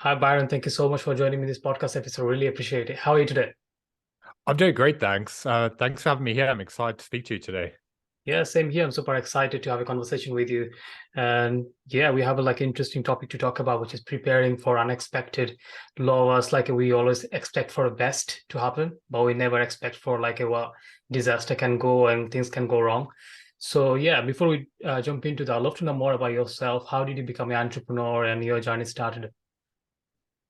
Hi, Byron. Thank you so much for joining me in this podcast episode. Really appreciate it. How are you today? I'm doing great, thanks. Thanks for having me here. I'm excited to speak to you today. Yeah, same here. I'm super excited to have a conversation with you. And yeah, we have a interesting topic to talk about, which is preparing for unexpected loss. Like we always expect for the best to happen, but we never expect for disaster can go and things can go wrong. So yeah, before we jump into that, I'd love to know more about yourself. How did you become an entrepreneur and your journey started?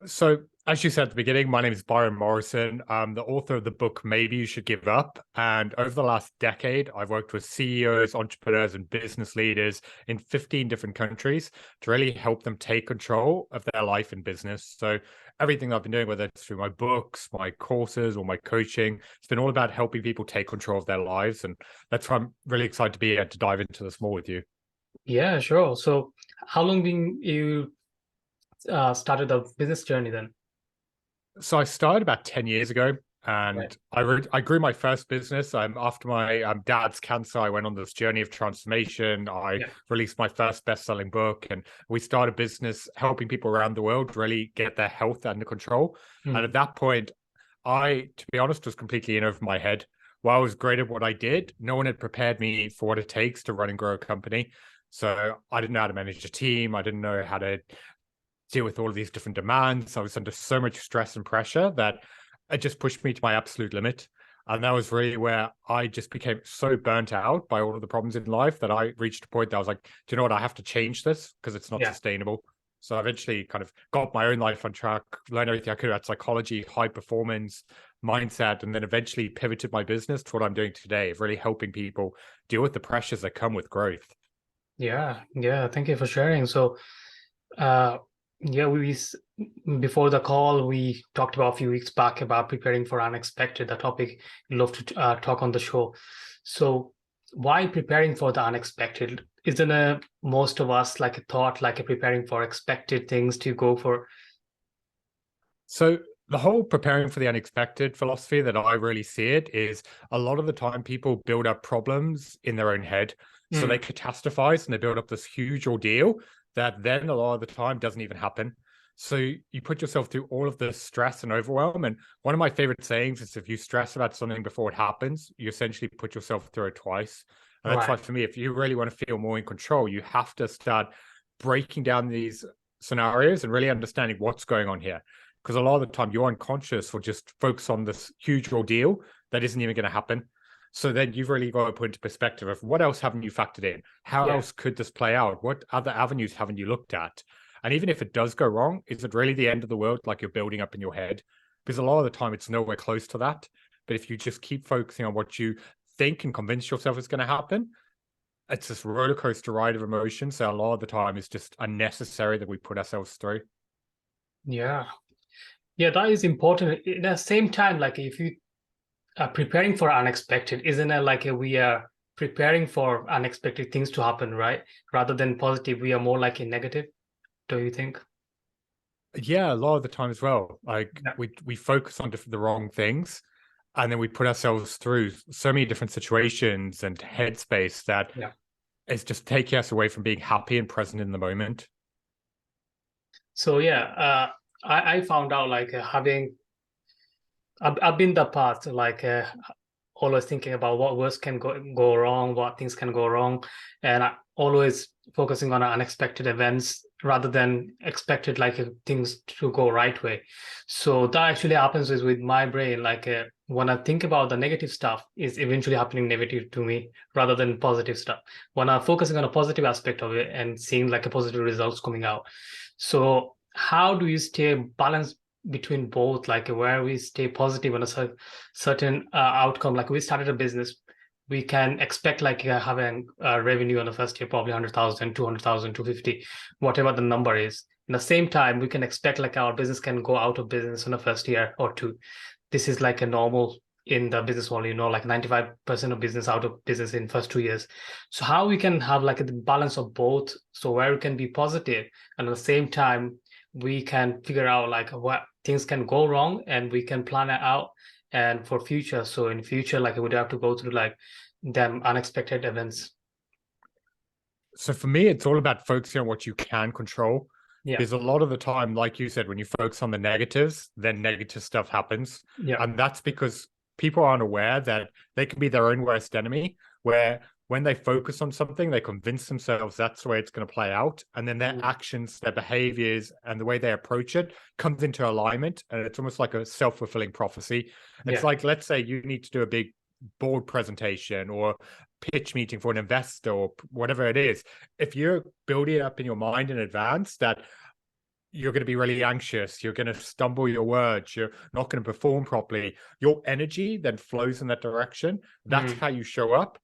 So, as you said at the beginning, my name is Byron Morrison. I'm the author of the book Maybe You Should Give Up. And over the last decade, I've worked with CEOs, entrepreneurs, and business leaders in 15 different countries to really help them take control of their life and business. So, everything I've been doing, whether it's through my books, my courses, or my coaching, it's been all about helping people take control of their lives. And that's why I'm really excited to be here to dive into this more with you. Yeah, sure. So how long been you started the business journey then? So I started about 10 years ago, Right. and I grew my first business. After my dad's cancer, I went on this journey of transformation. I Yeah. released my first best-selling book, and we started a business helping people around the world really get their health under control. And at Mhm. that point, to be honest, was completely in over my head. While I was great at what I did, no one had prepared me for what it takes to run and grow a company. So I didn't know how to manage a team. I didn't know how to deal with all of these different demands. I was under so much stress and pressure that it just pushed me to my absolute limit. And that was really where I just became so burnt out by all of the problems in life that I reached a point that I was like, do you know what? I have to change this because it's not Yeah. sustainable. So I eventually kind of got my own life on track, learned everything I could about psychology, high performance, mindset, and then eventually pivoted my business to what I'm doing today of really helping people deal with the pressures that come with growth. Yeah. Yeah. Thank you for sharing. So, uh, yeah, before the call, we talked about a few weeks back about preparing for unexpected, the topic you love to talk on the show. So, why preparing for the unexpected? Isn't most of us like a thought, like a preparing for expected things to go for? So the whole preparing for the unexpected philosophy that I really see it is a lot of the time people build up problems in their own head. So they Mm, catastrophize and they build up this huge ordeal that then a lot of the time doesn't even happen. So you put yourself through all of this stress and overwhelm. And one of my favorite sayings is if you stress about something before it happens, you essentially put yourself through it twice. And that's why right. for me, if you really want to feel more in control, you have to start breaking down these scenarios and really understanding what's going on here because a lot of the time your unconscious will just focus on this huge ordeal that isn't even going to happen. So then you've really got to put into perspective of what else haven't you factored in? How Yeah. else could this play out? What other avenues haven't you looked at? And even if it does go wrong, is it really the end of the world like you're building up in your head? Because a lot of the time it's nowhere close to that. But if you just keep focusing on what you think and convince yourself is going to happen, it's this roller coaster ride of emotion. So a lot of the time it's just unnecessary that we put ourselves through. Yeah. Yeah, that is important. At the same time, like if you preparing for unexpected, isn't it like we are preparing for unexpected things to happen, right? Rather than positive, we are more like a negative, do you think? Yeah, a lot of the time as well. Like Yeah. we focus on the wrong things, and then we put ourselves through so many different situations and headspace that Yeah. it's just taking us away from being happy and present in the moment. So yeah, I found out I've been the past always thinking about what worst can go wrong, what things can go wrong, and I always focusing on unexpected events rather tn expected things to go right way. So that actually happens with my brain. When I think about the negative stuff, is eventually happening negative to me rather than positive stuff. When I'm focusing on a positive aspect of it and seeing like a positive results coming out. So how do you stay balanced between both, like where we stay positive on a certain outcome? Like we started a business, we can expect having revenue on the first year, probably 100,000, 200,000, 250, whatever the number is. In the same time, we can expect like our business can go out of business in the first year or two. This is like a normal in the business world, like 95% of business out of business in first 2 years. So how we can have like a balance of both, so where we can be positive and at the same time we can figure out like what things can go wrong and we can plan it out and for future. So in future, like we would have to go through like them unexpected events. So for me, it's all about focusing on what you can control. Yeah. Because a lot of the time, like you said, when you focus on the negatives, then negative stuff happens. Yeah. And that's because people aren't aware that they can be their own worst enemy, where when they focus on something, they convince themselves that's the way it's going to play out. And then their actions, their behaviors, and the way they approach it comes into alignment. And it's almost like a self-fulfilling prophecy. It's Yeah. like, let's say you need to do a big board presentation or pitch meeting for an investor or whatever it is. If you're building it up in your mind in advance that you're going to be really anxious, you're going to stumble your words, you're not going to perform properly, your energy then flows in that direction. That's how you show up.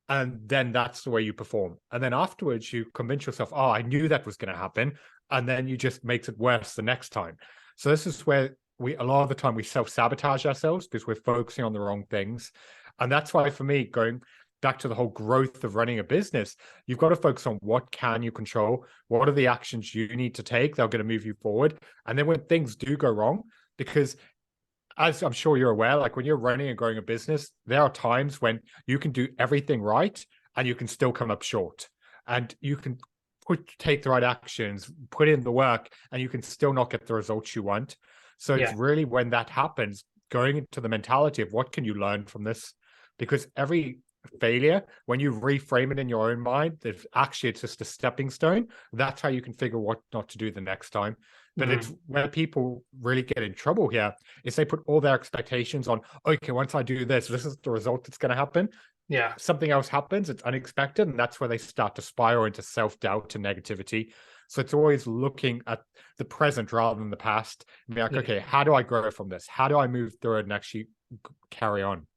And then that's the way you perform. And then afterwards, you convince yourself, oh, I knew that was going to happen. And then you just makes it worse the next time. So this is where a lot of the time we self-sabotage ourselves because we're focusing on the wrong things. And that's why for me, going back to the whole growth of running a business, you've got to focus on what can you control, what are the actions you need to take that are going to move you forward. And then when things do go wrong, because as I'm sure you're aware, like when you're running and growing a business, there are times when you can do everything right and you can still come up short. And you can take the right actions, put in the work, and you can still not get the results you want. So it's really when that happens, going into the mentality of what can you learn from this? Because every failure, when you reframe it in your own mind, that actually it's just a stepping stone. That's how you can figure what not to do the next time. But it's where people really get in trouble here is they put all their expectations on, okay, once I do this, this is the result that's going to happen. Yeah. Something else happens, it's unexpected, and that's where they start to spiral into self-doubt and negativity. So it's always looking at the present rather than the past and be like, okay, how do I grow from this? How do I move through it and actually carry on?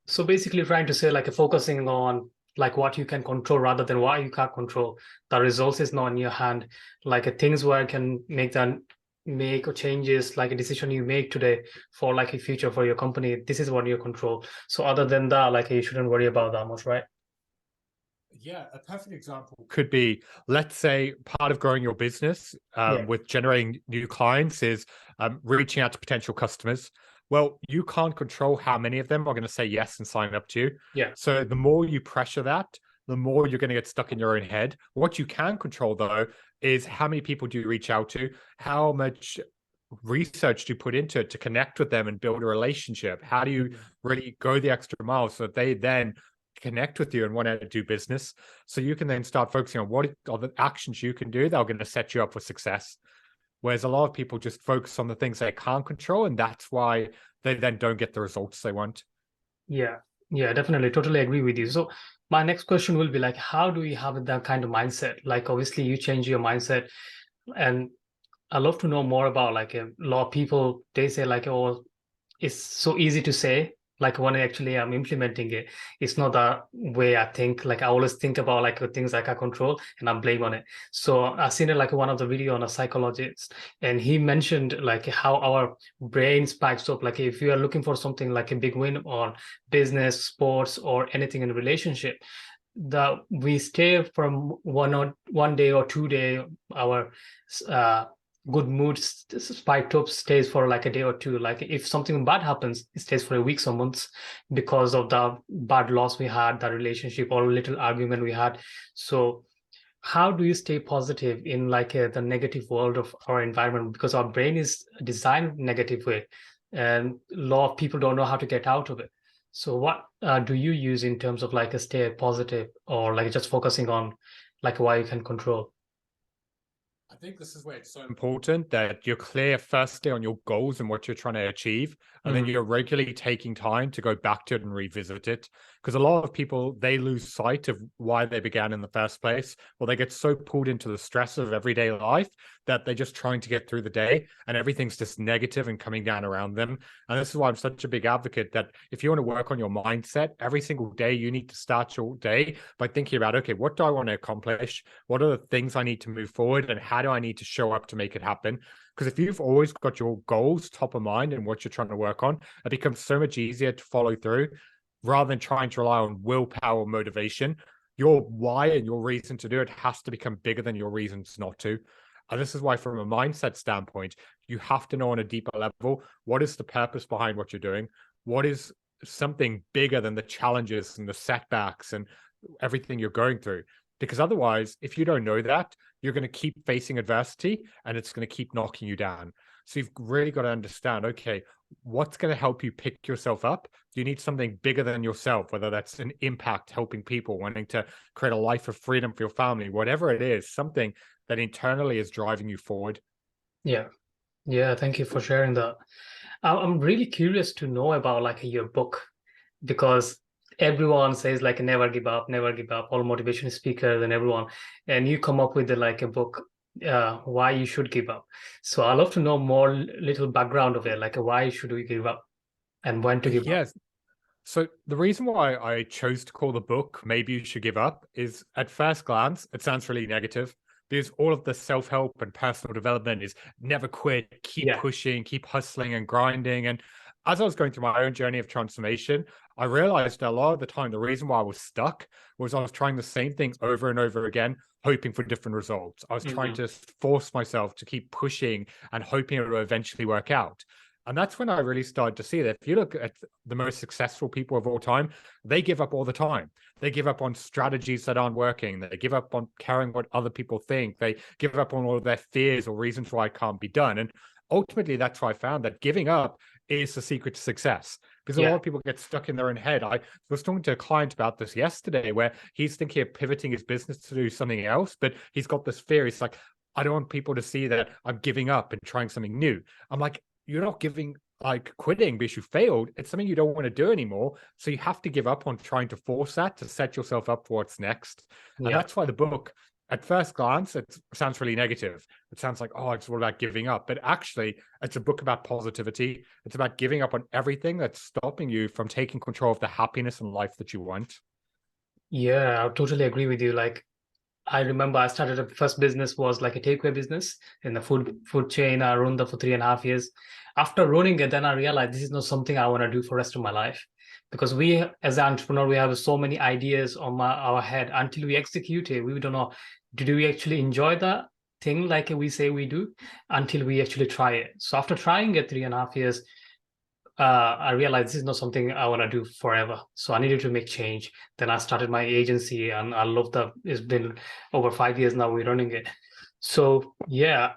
So basically trying to say like focusing on like what you can control rather than what you can't control. The results is not in your hand. Like things where you can make or changes, like a decision you make today for like a future for your company. This is what you control. So other than that, like you shouldn't worry about that much, right? Yeah, a perfect example could be, let's say, part of growing your business with generating new clients is reaching out to potential customers. Well, you can't control how many of them are going to say yes and sign up to you. Yeah. So the more you pressure that, the more you're going to get stuck in your own head. What you can control, though, is how many people do you reach out to, how much research do you put into it to connect with them and build a relationship? How do you really go the extra mile so that they then connect with you and want to do business? So you can then start focusing on what are the actions you can do that are going to set you up for success. Whereas a lot of people just focus on the things they can't control, and that's why they then don't get the results they want. Yeah. Yeah, definitely. Totally agree with you. So my next question will be like, how do we have that kind of mindset? Like obviously you change your mindset, and I'd love to know more about like a lot of people, they say like, oh, it's so easy to say, like when I actually am implementing it, it's not the way I think. Like I always think about like the things I can control and I blame on it. So I seen it like one of the video on a psychologist, and he mentioned like how our brain spikes up. Like if you are looking for something like a big win on business, sports, or anything in a relationship, that we stay from 1 day or 2 day, our good mood spiked up stays for like a day or two. Like if something bad happens, it stays for a week or months because of the bad loss we had, the relationship or little argument we had. So how do you stay positive in like the negative world of our environment? Because our brain is designed negative way, and a lot of people don't know how to get out of it. So what do you use in terms of like a stay positive, or like just focusing on like what you can control? I think this is where it's so important that you're clear, firstly, on your goals and what you're trying to achieve. And then you're regularly taking time to go back to it and revisit it. Because a lot of people, they lose sight of why they began in the first place. Or they get so pulled into the stress of everyday life that they're just trying to get through the day and everything's just negative and coming down around them. And this is why I'm such a big advocate that if you want to work on your mindset, every single day, you need to start your day by thinking about, okay, what do I want to accomplish? What are the things I need to move forward? And how do I need to show up to make it happen? Because if you've always got your goals top of mind and what you're trying to work on, it becomes so much easier to follow through rather than trying to rely on willpower motivation. Your why and your reason to do it has to become bigger than your reasons not to. And this is why, from a mindset standpoint, you have to know on a deeper level, what is the purpose behind what you're doing? What is something bigger than the challenges and the setbacks and everything you're going through? Because otherwise, if you don't know that, you're going to keep facing adversity and it's going to keep knocking you down. So you've really got to understand, okay, what's going to help you pick yourself up? You need something bigger than yourself, whether that's an impact, helping people, wanting to create a life of freedom for your family, whatever it is, something that internally is driving you forward. Yeah. Yeah. Thank you for sharing that. I'm really curious to know about like your book, because everyone says like never give up, all motivation speakers and everyone, and you come up with like a book, why you should give up. So I'd love to know more little background of it, like why should we give up and when to give up. Yes. So the reason why I chose to call the book Maybe You Should Give Up is, at first glance, it sounds really negative, because all of the self-help and personal development is never quit, keep Yeah. pushing, keep hustling and grinding. And as I was going through my own journey of transformation, I realized that a lot of the time, the reason why I was stuck was I was trying the same thing over and over again, hoping for different results. I was trying Mhm. to force myself to keep pushing and hoping it would eventually work out. And that's when I really started to see that if you look at the most successful people of all time, they give up all the time. They give up on strategies that aren't working. They give up on caring what other people think. They give up on all of their fears or reasons why it can't be done. And ultimately, that's why I found that giving up is the secret to success, because a lot Yeah. of people get stuck in their own head. I was talking to a client about this yesterday, where he's thinking of pivoting his business to do something else, but he's got this fear. He's like, I don't want people to see that I'm giving up and trying something new. I'm like, you're not giving like quitting because you failed. It's something you don't want to do anymore. So you have to give up on trying to force that to set yourself up for what's next. And Yeah. that's why the book, at first glance, it sounds really negative. It sounds like, oh, it's all about giving up. But actually, it's a book about positivity. It's about giving up on everything that's stopping you from taking control of the happiness and life that you want. Yeah, I totally agree with you. Like I remember I started a first business was like a takeaway business in the food chain. I run that for 3.5 years. After running it, then I realized this is not something I want to do for the rest of my life. Because we, as an entrepreneur, we have so many ideas on our head. Until we execute it, we don't know, do we actually enjoy that thing like we say we do, until we actually try it. So after trying it 3.5 years, I realized this is not something I want to do forever. So I needed to make change. Then I started my agency, and I love that. It's been over 5 years now we're running it. So yeah,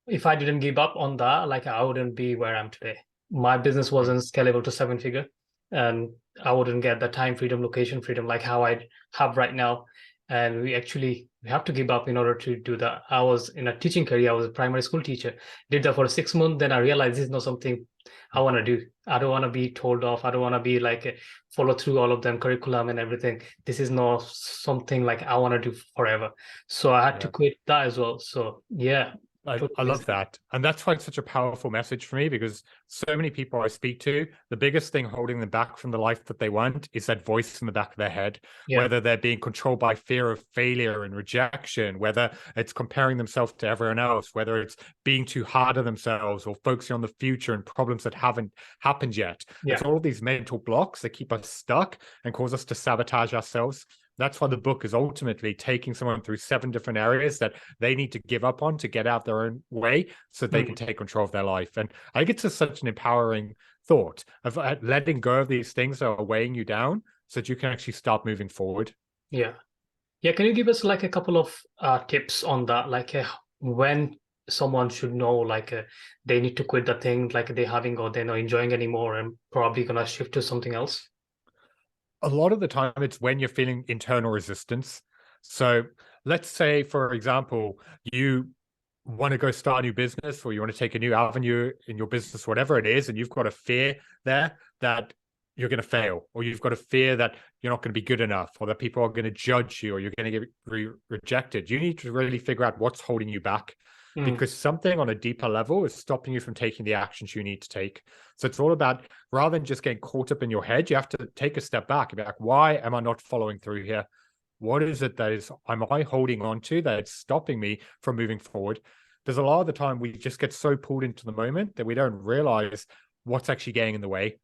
if I didn't give up on that, like I wouldn't be where I am today. My business wasn't scalable to 7 figure, and I wouldn't get the time freedom, location freedom like how I have right now. And we have to give up in order to do that. I was in a teaching career. I was a primary school teacher. Did that for 6 months. Then I realized this is not something I want to do. I don't want to be told off. I don't want to be like follow through all of them curriculum and everything. This is not something like I want to do forever. So I had to Yeah. quit that as well. So yeah, I totally. love that. And that's why it's such a powerful message for me, because so many people I speak to, the biggest thing holding them back from the life that they want is that voice in the back of their head, Yeah, whether they're being controlled by fear of failure and rejection, whether it's comparing themselves to everyone else, whether it's being too hard on themselves or focusing on the future and problems that haven't happened yet. It's yeah, all of these mental blocks that keep us stuck and cause us to sabotage ourselves. That's why the book is ultimately taking someone through 7 different areas that they need to give up on to get out their own way so they can mm, take control of their life. And I think it's such an empowering thought of letting go of these things that are weighing you down so that you can actually start moving forward. yeah, yeah. Can you give us like a couple of tips on that? Like when someone should know like they need to quit the thing like they're having or they're not enjoying anymore and probably gonna shift to something else. A lot of the time, it's when you're feeling internal resistance. So let's say, for example, you want to go start a new business or you want to take a new avenue in your business, whatever it is, and you've got a fear there that you're going to fail, or you've got a fear that you're not going to be good enough, or that people are going to judge you, or you're going to get rejected. You need to really figure out what's holding you back, Mm, because something on a deeper level is stopping you from taking the actions you need to take. So it's all about, rather than just getting caught up in your head, you have to take a step back and be like, why am I not following through here? What is it that is, am I holding on to that it's stopping me from moving forward? There's a lot of the time we just get so pulled into the moment that we don't realize what's actually getting in the way.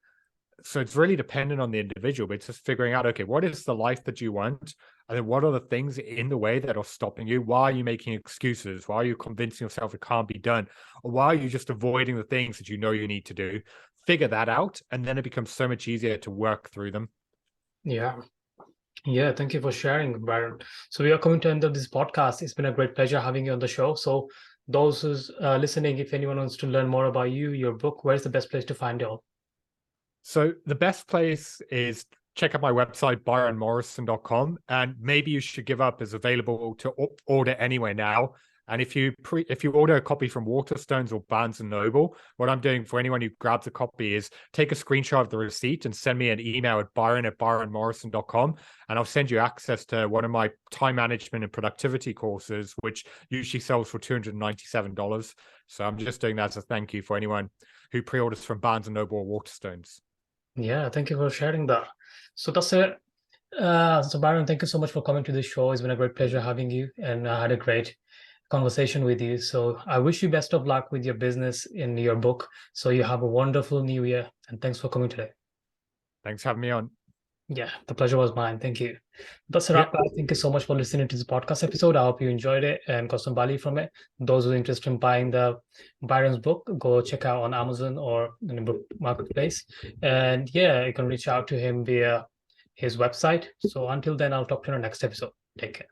So it's really dependent on the individual, but it's just figuring out, okay, what is the life that you want? And then what are the things in the way that are stopping you? Why are you making excuses? Why are you convincing yourself it can't be done? Or why are you just avoiding the things that you know you need to do? Figure that out, and then it becomes so much easier to work through them. yeah. Yeah, thank you for sharing, Byron. So we are coming to the end of this podcast. It's been a great pleasure having you on the show. So those who's listening, if anyone wants to learn more about you, your book, where's the best place to find you? So the best place is check out my website, byronmorrison.com, and Maybe You Should Give Up is available to order anywhere now. And if you order a copy from Waterstones or Barnes and Noble, what I'm doing for anyone who grabs a copy is take a screenshot of the receipt and send me an email at byron@byronmorrison.com, and I'll send you access to one of my time management and productivity courses, which usually sells for $297. So I'm just doing that as a thank you for anyone who pre-orders from Barnes and Noble or Waterstones. Yeah, thank you for sharing that. So that's it. So Byron, thank you so much for coming to this show. It's been a great pleasure having you, and I had a great conversation with you. So I wish you best of luck with your business in your book. So you have a wonderful new year, and thanks for coming today. Thanks for having me on. Yeah, the pleasure was mine. Thank you. That's a Yeah. wrap, guys. Thank you so much for listening to this podcast episode. I hope you enjoyed it and got some value from it. Those who are interested in buying the Byron's book, go check out on Amazon or in the book marketplace. And yeah, you can reach out to him via his website. So until then, I'll talk to you in the next episode. Take care.